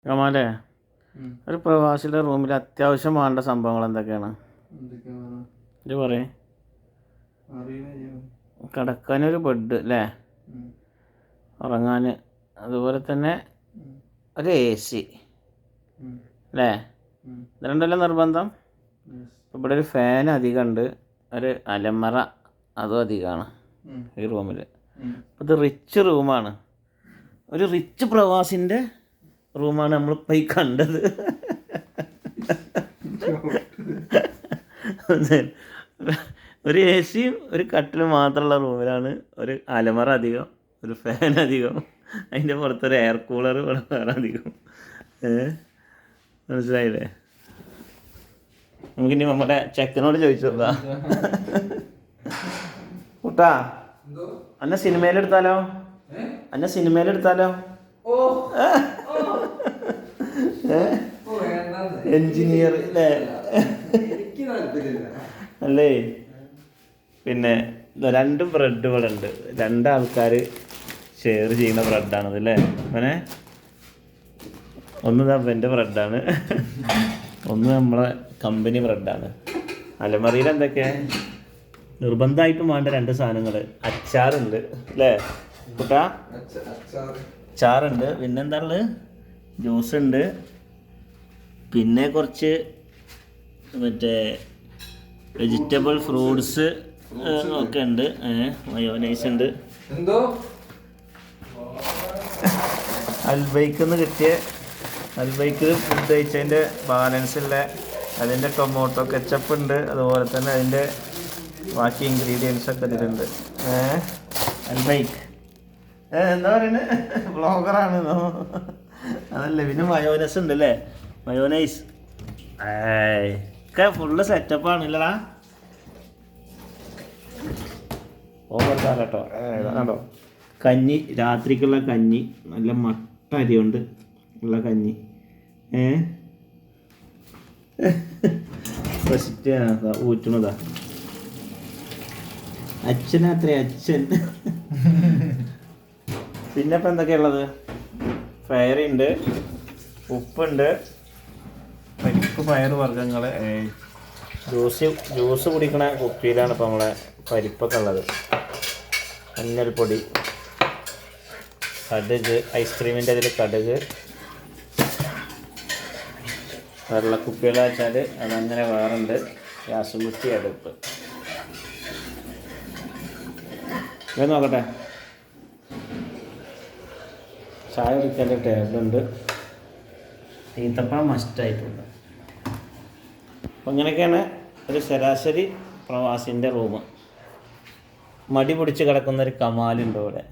കമാലേ, ഒരു പ്രവാസിയുടെ റൂമിൽ അത്യാവശ്യം വേണ്ട സംഭവങ്ങൾ എന്തൊക്കെയാണ്? ഇത് പറയേ. കിടക്കാനൊരു ബെഡ് അല്ലേ, ഉറങ്ങാൻ, അതുപോലെ തന്നെ ഒരു AC അല്ലേ, ഇത് രണ്ടെല്ലാം നിർബന്ധം. ഇവിടെ ഒരു ഫാൻ അധികമുണ്ട്, ഒരു അലമറ അതും അധികമാണ് ഈ റൂമിൽ. ഇത് റിച്ച് റൂമാണ്, ഒരു റിച്ച് പ്രവാസിൻ്റെ റൂമാണ് നമ്മളിപ്പോൾ ഈ കണ്ടത്. ഒരു ACയും ഒരു കട്ടിലും മാത്രമുള്ള റൂമിലാണ് ഒരു അലമറ അധികം, ഒരു ഫാൻ അധികം, അതിൻ്റെ പുറത്തൊരു എയർ കൂളർ വേറെ അധികം. മനസ്സിലായില്ലേ? നമുക്കിനി നമ്മുടെ ചെക്കനോട് ചോദിച്ചു നോക്കാം. കൂട്ടാ, അന്നെ സിനിമയിലെടുത്താലോ? എൻജിനീയർ അല്ലേ? അല്ലേ, പിന്നെ 2 ബ്രെഡുകളുണ്ട്, 2 ആൾക്കാർ ഷെയർ ചെയ്യുന്ന ബ്രെഡാണത് അല്ലേ? അങ്ങനെ ഒന്ന് എൻ്റെ ബ്രെഡാണ്, ഒന്ന് നമ്മളെ കമ്പനി ബ്രെഡാണ്. അലമറിയിൽ എന്തൊക്കെ നിർബന്ധമായിട്ടും വേണ്ട 2 സാധനങ്ങൾ, അച്ചാറുണ്ട് അല്ലേ കൂട്ടാ? അച്ചാറുണ്ട്, പിന്നെന്താ ഉള്ളത്? ജ്യൂസ് ഉണ്ട്, പിന്നെ കുറച്ച് മറ്റേ വെജിറ്റബിൾ ഫ്രൂട്ട്സ് ഒക്കെ ഉണ്ട്, മയോനൈസ് ഉണ്ട്. അൽബൈക്കിന്ന് കിട്ടിയ അൽബൈക്ക് ഫുഡ് കഴിച്ചതിൻ്റെ ബാലൻസുള്ള അതിൻ്റെ ടൊമാറ്റോ കെച്ചപ്പ് ഉണ്ട്, അതുപോലെ തന്നെ അതിൻ്റെ ബാക്കി ഇൻഗ്രീഡിയൻസ് ഒക്കെ ഇതിലുണ്ട്. അൽബൈക്ക് എന്താ പറയുന്നത്, വ്ളോഗറാണെന്നോ? അതല്ലേ. പിന്നെ മയോനൈസ് ഉണ്ട് അല്ലേ, മയോനൈസ് ഒക്കെ ഫുള്ള് സെറ്റപ്പാണില്ലടാ. ഓവർക്കാർ കേട്ടോ. കണ്ടോ, കഞ്ഞി, രാത്രിക്കുള്ള കഞ്ഞി, നല്ല മട്ട അരി കൊണ്ട് ഉള്ള കഞ്ഞി. ഫസ്റ്റ് ഊറ്റണതാ അച്ഛനത്രേ, അച്ഛൻ. പിന്നെ ഇപ്പം എന്തൊക്കെയുള്ളത്? ഫയറുണ്ട്, ഉപ്പുണ്ട്, പരിപ്പ് പയർ വർഗ്ഗങ്ങൾ, ജ്യൂസ് കുടിക്കണ കുപ്പിയിലാണ് ഇപ്പം നമ്മളെ പരിപ്പൊക്കെ ഉള്ളത്. മഞ്ഞൾപ്പൊടി, കടുക്, ഐസ്ക്രീമിൻ്റെ അതിൽ കടുക്, വെള്ളക്കുപ്പികൾ വെച്ചാൽ അതങ്ങനെ വേറുണ്ട്, ഗ്യാസ് കുറ്റി, അടുപ്പ്. ഇത് നോക്കട്ടെ, ചായ കുടിക്കാൻ ടേബിളുണ്ട്, ഈത്തപ്പഴം മസ്റ്റായിട്ടുണ്ട്. അപ്പം ഇങ്ങനെയൊക്കെയാണ് ഒരു ശരാശരി പ്രവാസിൻ്റെ റൂം. മടി പിടിച്ച് കിടക്കുന്നൊരു കമാലുണ്ട് ഇവിടെ.